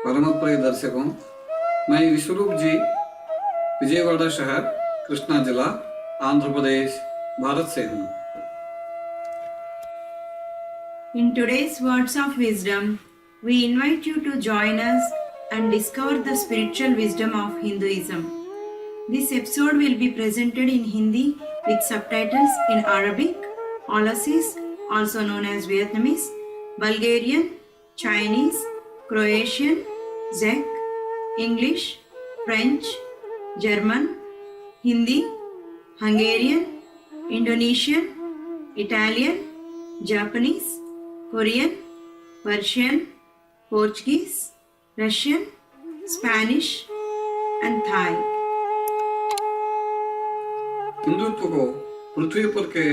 परम प्रिय दर्शकों, मैं विश्वरूप जी, विजयवाड़ा शहर, कृष्णा जिला, आंध्र प्रदेश, भारत से हूँ। In today's Words of Wisdom, we invite you to join us and discover the spiritual wisdom of Hinduism. This episode will be presented in Hindi with subtitles in Arabic, Aulasese, also known as Vietnamese, Bulgarian, Chinese, Croatian, Czech, English, French, German, Hindi, Hungarian, Indonesian, Italian, Japanese, Korean, Persian, Portuguese, Russian, Spanish, and Thai. Hindutva को पृथ्वी पर के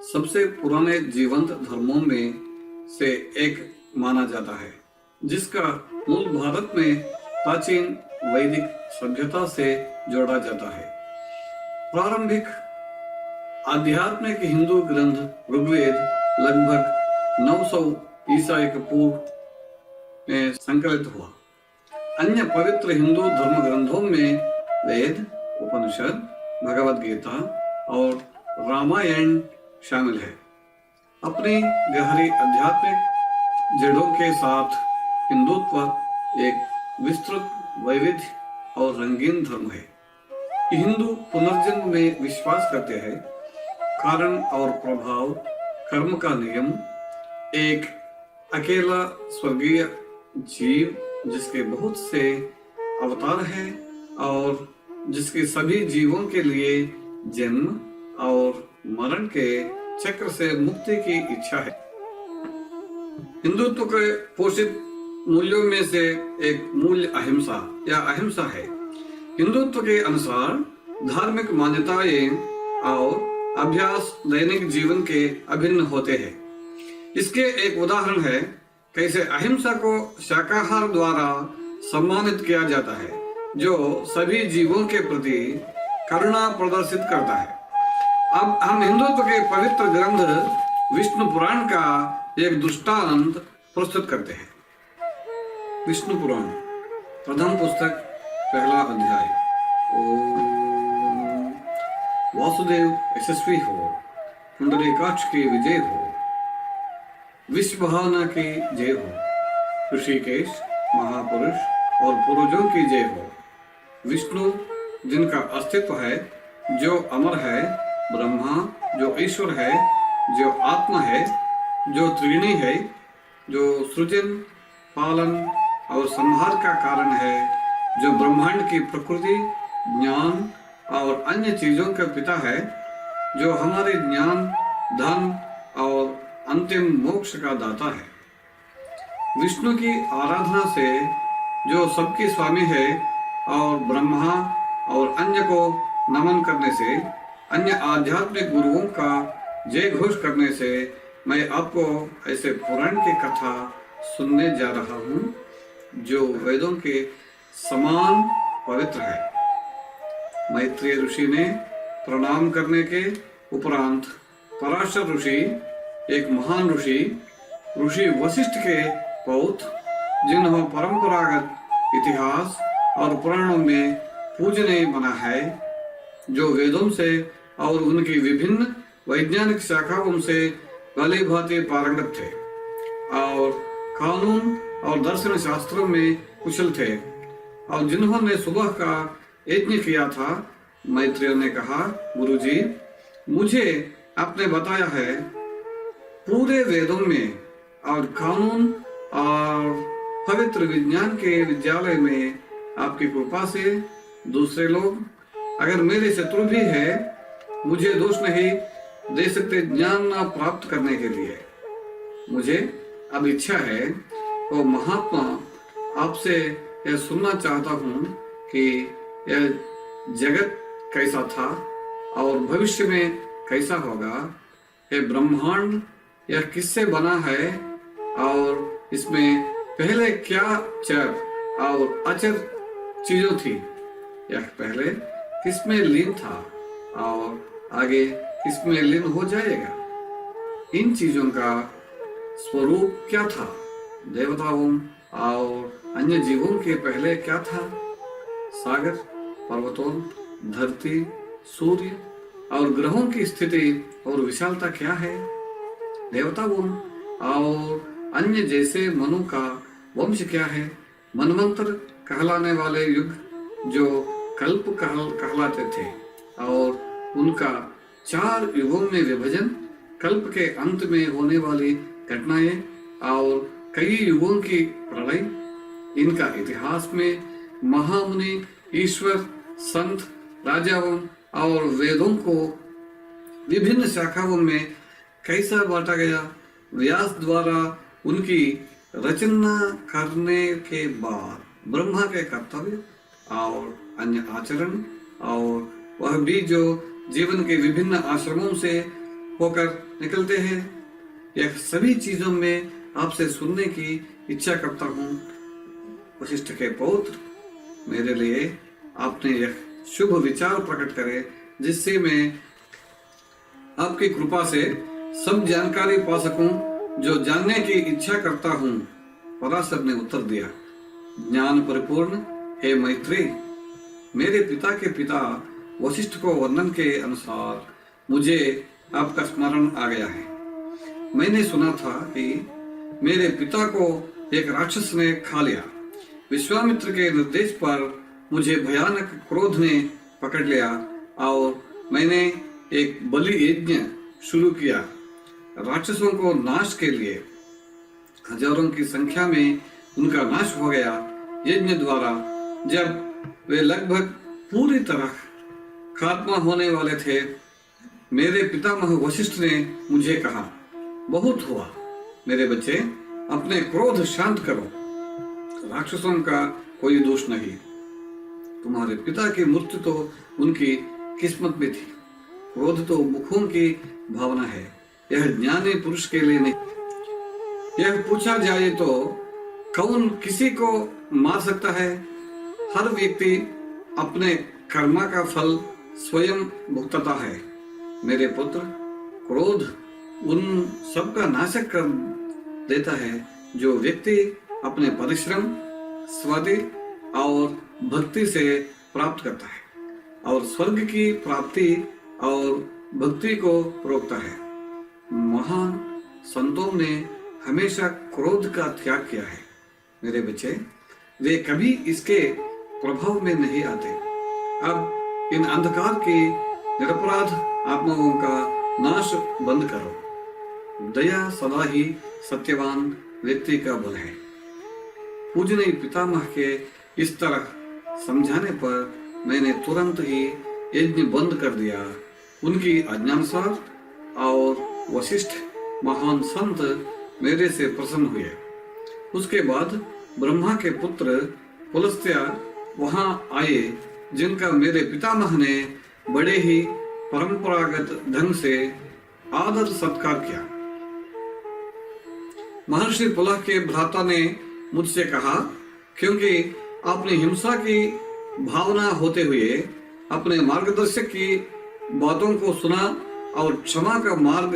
सबसे पुराने जीवंत धर्मों में से एक माना जाता है, जिसका मूल भारत में प्राचीन वैदिक सभ्यता से जोड़ा जाता है। प्रारंभिक आध्यात्मिक हिंदू ग्रंथ ऋग्वेद लगभग 900 ईसा पूर्व में संकलित हुआ। अन्य पवित्र हिंदू धर्म ग्रंथों में वेद, उपनिषद, भगवद गीता और रामायण शामिल है। अपनी गहरी आध्यात्मिक जड़ों के साथ हिंदुत्व एक विस्तृत, वैविध्य और रंगीन धर्म है। हिंदू पुनर्जन्म में विश्वास करते हैं। कारण और प्रभाव, कर्म का नियम, एक अकेला स्वर्गीय जीव जिसके बहुत से अवतार हैं और जिसके सभी जीवों के लिए जन्म और मरण के चक्र से मुक्ति की इच्छा है। हिंदुत्व के पोषित मूल्यों में से एक मूल्य अहिंसा या अहिंसा है। हिंदुत्व के अनुसार धार्मिक मान्यताएं और अभ्यास दैनिक जीवन के अभिन्न होते हैं। इसके एक उदाहरण है कैसे अहिंसा को शाकाहार द्वारा सम्मानित किया जाता है, जो सभी जीवों के प्रति करुणा प्रदर्शित करता है। अब हम हिंदुत्व के पवित्र ग्रंथ विष्णु पुराण का एक दृष्टांत प्रस्तुत करते हैं। विष्णु पुराण प्रथम पुस्तक, पहला अध्याय। ओम वासुदेव यशस्वी हो, पुंडरीकाक्ष की विजय हो, विश्व भावना की जय हो, ऋषिकेश महापुरुष और पूर्वजों की जय हो। विष्णु जिनका अस्तित्व है, जो अमर है, ब्रह्मा जो ईश्वर है, जो आत्मा है, जो त्रिणी है, जो सृजन, पालन और संहार का कारण है, जो ब्रह्मांड की प्रकृति, ज्ञान और अन्य चीजों का पिता है, जो हमारे ज्ञान, धन और अंतिम मोक्ष का दाता है। विष्णु की आराधना से जो सबके स्वामी है और ब्रह्मा और अन्य को नमन करने से, अन्य आध्यात्मिक गुरुओं का जय घोष करने से मैं आपको ऐसे पुराण की कथा सुनने जा रहा हूँ जो वेदों के समान पवित्र है। मैत्रेय ऋषि ने प्रणाम करने के उपरांत पराशर ऋषि, एक महान ऋषि, ऋषि वशिष्ठ के पौत्र, जिन्होंने परंपरागत इतिहास और पुराणों में पूजनीय बना है, जो वेदों से और उनकी विभिन्न वैज्ञानिक शाखाओं से भली भांति पारंगत थे और कानून और दर्शन शास्त्रों में कुशल थे, और जिन्होंने सुबह का यज्ञ किया था। मैत्रेय ने कहा, गुरुजी, मुझे आपने बताया है पूरे वेदों में और कानून और पवित्र विज्ञान के विद्यालय में आपकी कृपा से दूसरे लोग अगर मेरे शत्रु भी है, मुझे दोष नहीं दे सकते ज्ञान प्राप्त करने के लिए। मुझे अब इच्छा है वो महात्मा, आपसे यह सुनना चाहता हूँ कि यह जगत कैसा था और भविष्य में कैसा होगा। यह ब्रह्मांड यह किससे बना है और इसमें पहले क्या चर और अचर चीजों थी। यह पहले किसमें लीन था और आगे किसमें लीन हो जाएगा। इन चीजों का स्वरूप क्या था, देवताओं और अन्य जीवों के पहले क्या था? सागर, पर्वतों, धरती, सूर्य और ग्रहों की स्थिति और विशालता क्या है? देवताओं और अन्य जैसे मनु का वंश क्या है? मनवंतर कहलाने वाले युग जो कल्प कहलाते थे और उनका 4 युगों में विभाजन, कल्प के अंत में होने वाली घटनाएं और कई युगों की प्रलय, इनका इतिहास में महामुनि, ईश्वर, संत, राजाओं और वेदों को विभिन्न शाखाओं में कैसा बांटा गया। व्यास द्वारा उनकी रचना करने के बाद ब्रह्मा के कर्तव्य और अन्य आचरण और वह भी जो जीवन के विभिन्न आश्रमों से होकर निकलते हैं, यह सभी चीजों में आपसे सुनने की इच्छा करता हूँ। वशिष्ठ के पौत्र, मेरे लिए आपने यह शुभ विचार प्रकट करे जिससे मैं आपकी कृपा से सब जानकारी पा सकूं जो जानने की इच्छा करता हूं। पराशर ने उत्तर दिया, ज्ञान परिपूर्ण हे मैत्री, मेरे पिता के पिता वशिष्ठ को वर्णन के अनुसार मुझे आपका स्मरण आ गया है। मैंने सुना था कि मेरे पिता को एक राक्षस ने खा लिया। विश्वामित्र के निर्देश पर मुझे भयानक क्रोध ने पकड़ लिया और मैंने एक बलि यज्ञ शुरू किया। राक्षसों को नाश के लिए हजारों की संख्या में उनका नाश हो गया। यज्ञ द्वारा जब वे लगभग पूरी तरह खात्मा होने वाले थे, मेरे पितामह वशिष्ठ ने मुझे कहा, बहुत हुआ मेरे बच्चे, अपने क्रोध शांत करो। राक्षसों का कोई दोष नहीं। तुम्हारे पिता की मृत्यु तो उनकी किस्मत में थी। क्रोध तो मुखों की भावना है, यह ज्ञानी पुरुष के लिए नहीं। यह पूछा जाए तो कौन किसी को मार सकता है? हर व्यक्ति अपने कर्मा का फल स्वयं भुगतता है। मेरे पुत्र, क्रोध उन सबका नाशक कर देता है जो व्यक्ति अपने परिश्रम, स्वादि और भक्ति से प्राप्त करता है और स्वर्ग की प्राप्ति और भक्ति को रोकता है। महान संतों ने हमेशा क्रोध का त्याग किया है। मेरे बच्चे, वे कभी इसके प्रभाव में नहीं आते। अब इन अंधकार की निरपराध आत्माओं का नाश बंद करो। दया सदा ही सत्यवान व्यक्ति का बल है। पूजनीय पितामह के इस तरह समझाने पर मैंने तुरंत ही यज्ञ बंद कर दिया। उनकी आज्ञानुसार और वशिष्ठ महान संत मेरे से प्रसन्न हुए। उसके बाद ब्रह्मा के पुत्र पुलस्त्य वहां आए, जिनका मेरे पितामह ने बड़े ही परंपरागत ढंग से आदर सत्कार किया। महर्षि पुलह के भ्राता ने मुझसे कहा, क्योंकि आपने हिंसा की भावना होते हुए अपने मार्गदर्शक की बातों को सुना और क्षमा का मार्ग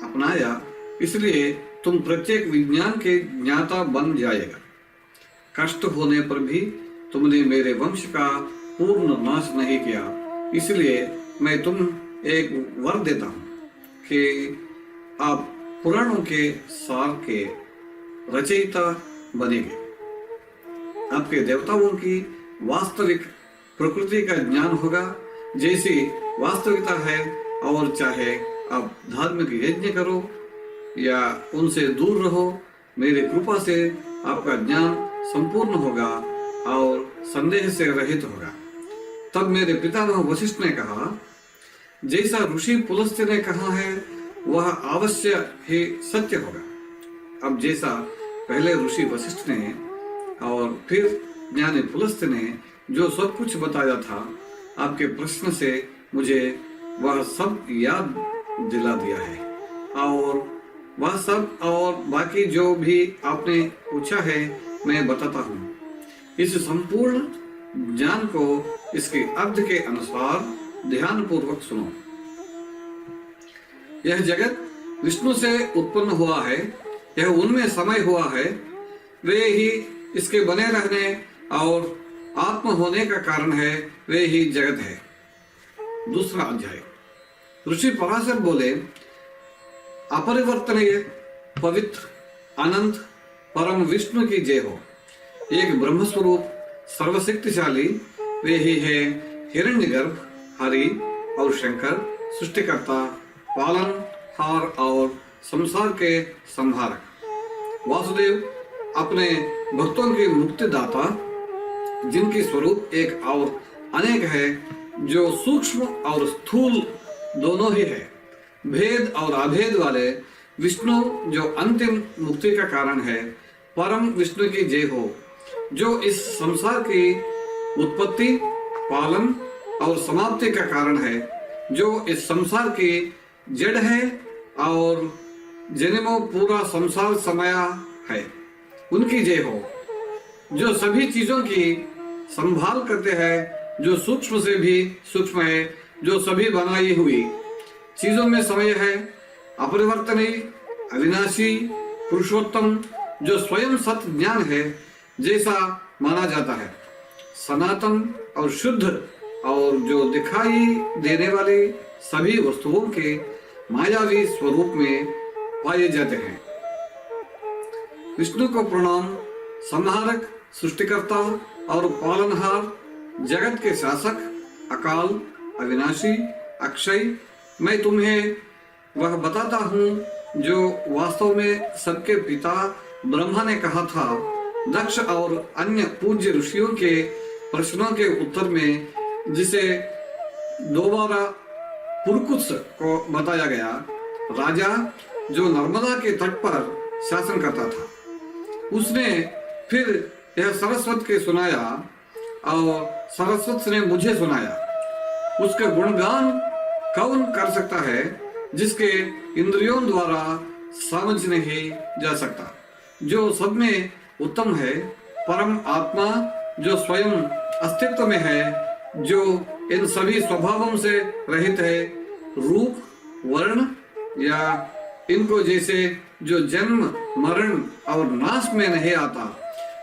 अपनाया, इसलिए तुम प्रत्येक विज्ञान के ज्ञाता बन जाएगा। कष्ट होने पर भी तुमने मेरे वंश का पूर्ण नाश नहीं किया, इसलिए मैं तुम एक वर देता हूं कि आप पुराणों के सार के रचयिता बनेंगे। आपके देवताओं की वास्तविक प्रकृति का ज्ञान होगा, जैसी वास्तविकता है, और चाहे आप धार्मिक यज्ञ करो या उनसे दूर रहो, मेरे कृपा से आपका ज्ञान संपूर्ण होगा और संदेह से रहित होगा। तब मेरे पितामह वशिष्ठ ने कहा, जैसा ऋषि पुलस्त्य ने कहा है वह अवश्य ही सत्य होगा। अब जैसा पहले ऋषि वशिष्ठ ने और फिर ज्ञानी पुलस्त्य ने जो सब कुछ बताया था, आपके प्रश्न से मुझे वह सब याद दिला दिया है और वह सब और बाकी जो भी आपने पूछा है मैं बताता हूँ। इस संपूर्ण ज्ञान को इसके अर्थ के अनुसार ध्यान पूर्वक सुनो। यह जगत विष्णु से उत्पन्न हुआ है, यह उनमें समय हुआ है, वे ही इसके बने रहने और आत्म होने का कारण है, वे ही जगत है। दूसरा अध्याय। ऋषि पराशर बोले, अपरिवर्तनीय, पवित्र, अनंत परम विष्णु की जय हो। एक ब्रह्म स्वरूप सर्वशक्तिशाली वे ही है हिरण्यगर्भ, हरि और शंकर, सृष्टिकर्ता, पालनहार और संसार के संहारक। वासुदेव अपने भक्तों की मुक्तिदाता, जिनकी स्वरूप एक और अनेक है, जो सूक्ष्म और स्थूल दोनों ही है, भेद और अभेद वाले विष्णु, जो अंतिम मुक्ति का कारण है, परम विष्णु की जय हो, जो इस संसार की उत्पत्ति, पालन और समाप्ति का कारण है, जो इस संसार की जड़ है और जन्मों पूरा संसार समाया है, उनकी जय हो। जो सभी चीजों की संभाल करते हैं, जो सूक्ष्म से भी सूक्ष्म है, जो सभी बनाई हुई चीजों में समय है, अपरिवर्तनीय, अविनाशी, पुरुषोत्तम, जो स्वयं सत्य ज्ञान है जैसा माना जाता है, सनातन और शुद्ध, और जो दिखाई देने वाले सभी वस्तुओं के मायावी स्वरूप में पाए जाते हैं। विष्णु को प्रणाम। संहारक, सृष्टिकर्ता और पालनहार, जगत के शासक, अकाल, अविनाशी, अक्षय, मैं तुम्हें वह बताता हूँ जो वास्तव में सबके पिता ब्रह्मा ने कहा था। दक्ष और अन्य पूज्य ऋषियों के प्रश्नों के उत्तर में जिसे दोबारा पुरकुत्स को बताया गया, राजा जो नर्मदा के तट पर शासन करता था, उसने फिर यह सरस्वत के सुनाया और सरस्वत ने मुझे सुनाया। उसका गुणगान कौन कर सकता है जिसके इंद्रियों द्वारा समझ नहीं जा सकता, जो सब में उत्तम है, परम आत्मा जो स्वयं अस्तित्व में है, जो इन सभी स्वभावों से रहित है, रूप, वर्ण या इनको जैसे, जो जन्म, मरण और नाश में नहीं आता,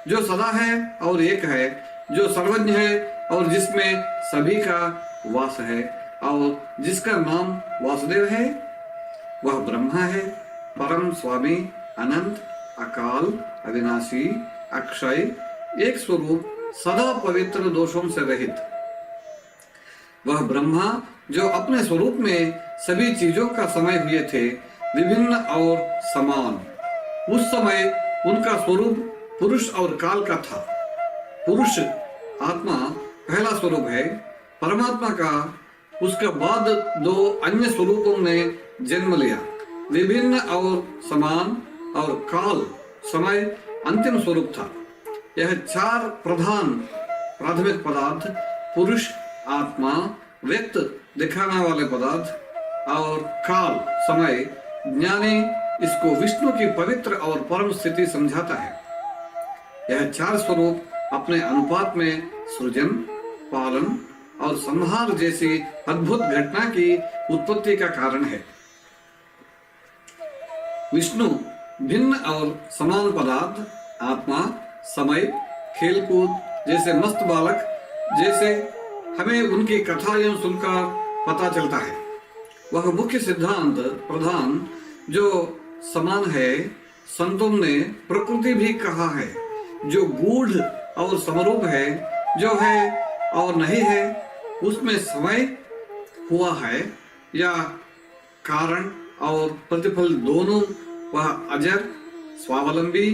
जो सदा है और एक है, जो सर्वज्ञ है और जिसमें सभी का वास है और जिसका नाम वासुदेव है, वह ब्रह्मा है, परम स्वामी, अनंत, अकाल, अविनाशी, अक्षय, एक स्वरूप, सदा पवित्र, दोषों से रहित। वह ब्रह्मा जो अपने स्वरूप में सभी चीजों का समय हुए थे, विभिन्न और समान। उस समय उनका स्वरूप पुरुष और काल का था। पुरुष आत्मा पहला स्वरूप है, परमात्मा का उसके बाद दो अन्य स्वरूपों ने जन्म लिया, विभिन्न और समान, और काल समय अंतिम स्वरूप था। यह चार प्रधान प्राथमिक पदार्थ, पुरुष, आत्मा, व्यक्त दिखाने वाले पदार्थ और काल समय, ज्ञानी इसको विष्णु की पवित्र और परम स्थिति समझाता है। यह चार स्वरूप अपने अनुपात में सृजन, पालन और संहार जैसी अद्भुत घटना की उत्पत्ति का कारण है। विष्णु भिन्न और समान पदार्थ, आत्मा, समय, खेलकूद जैसे मस्त बालक जैसे हमें उनकी कथाएं सुनकर पता चलता है। वह मुख्य सिद्धांत प्रधान जो समान है, संतों ने प्रकृति भी कहा है, जो गूढ़ और समरूप है, जो है और नहीं है, उसमें समय हुआ है या कारण और प्रतिफल दोनों, वह अजर, स्वावलंबी,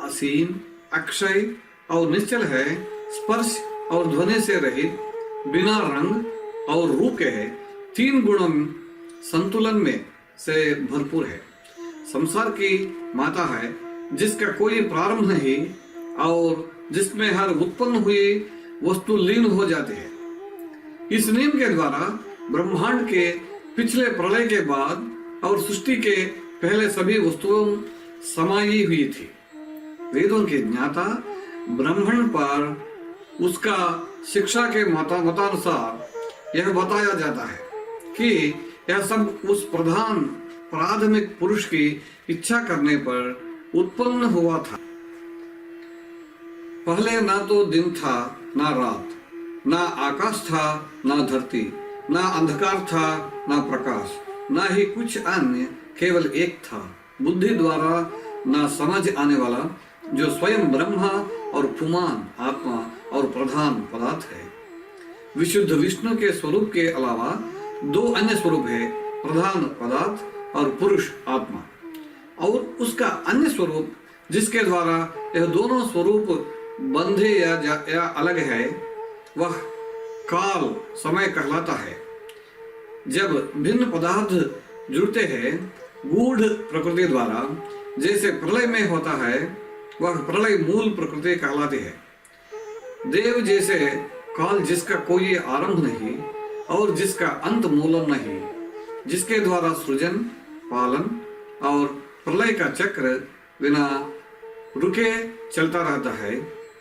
असीम, अक्षय और निश्चल है, स्पर्श और ध्वनि से रहित, बिना रंग और रूप के है, तीन गुणों संतुलन में से भरपूर है, संसार की माता है, जिसका कोई प्रारंभ नहीं और जिसमें हर उत्पन्न हुई वस्तु लीन हो जाती है। इस नियम के द्वारा ब्रह्मांड के पिछले प्रलय के बाद और सृष्टि के पहले सभी वस्तुओं समाई हुई थी। वेदों के ज्ञाता ब्राह्मण पर उसका शिक्षा के मतानुसार यह बताया जाता है कि यह सब उस प्रधान प्राथमिक पुरुष की इच्छा करने पर उत्पन्न हुआ था। पहले ना तो दिन था ना रात, ना आकाश था ना धरती, ना अंधकार था ना प्रकाश, ना ही कुछ अन्य, केवल एक था बुद्धि द्वारा ना समझ आने वाला, जो स्वयं ब्रह्मा और पुमान आत्मा और प्रधान पदार्थ है। विशुद्ध विष्णु के स्वरूप के अलावा दो अन्य स्वरूप है, प्रधान पदार्थ और पुरुष आत्मा। और उसका अन्य स्वरूप जिसके द्वारा यह दोनों स्वरूप बंधे या अलग है, वह काल समय कहलाता है। जब भिन्न पदार्थ जुड़ते हैं गूढ़ प्रकृति द्वारा, जैसे प्रलय में होता है, वह प्रलय मूल प्रकृति कहलाती है। देव जैसे काल जिसका कोई आरंभ नहीं और जिसका अंत मूलम नहीं, जिसके द्वारा सृजन, पालन और प्रलय का चक्र बिना रुके चलता रहता है,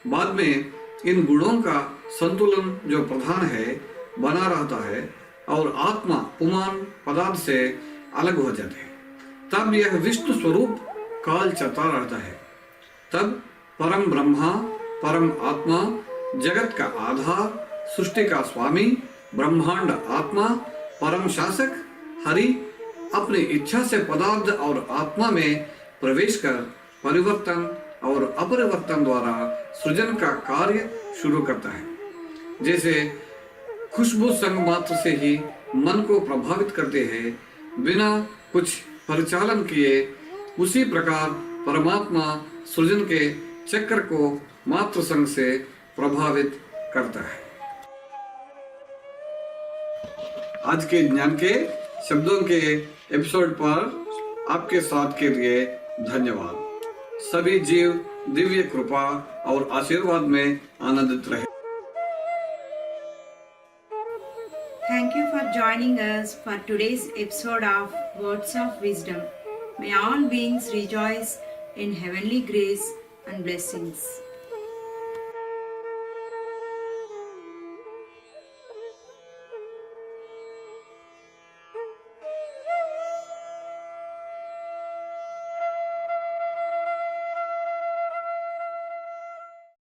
बाद में इन गुणों का संतुलन जो प्रधान है बना रहता है और आत्मा पुमान पदार्थ से अलग हो जाते हैं, तब यह विष्णु स्वरूप काल चलता रहता है। तब परम ब्रह्मा, परम आत्मा, जगत का आधार, सृष्टि का स्वामी, ब्रह्मांड आत्मा, परम शासक हरि अपनी इच्छा से पदार्थ और आत्मा में प्रवेश कर परिवर्तन और अपरिवर्तन द्वारा सृजन का कार्य शुरू करता है। जैसे खुशबू संग मात्र से ही मन को प्रभावित करते हैं बिना कुछ परिचालन किए, उसी प्रकार परमात्मा सृजन के चक्र को मात्र संग से प्रभावित करता है। आज के ज्ञान के शब्दों के एपिसोड पर आपके साथ के लिए धन्यवाद। सभी जीव दिव्य कृपा और आशीर्वाद में आनंदित रहे। Thank you for joining us for today's episode of Words of Wisdom. May all beings rejoice in heavenly grace and blessings.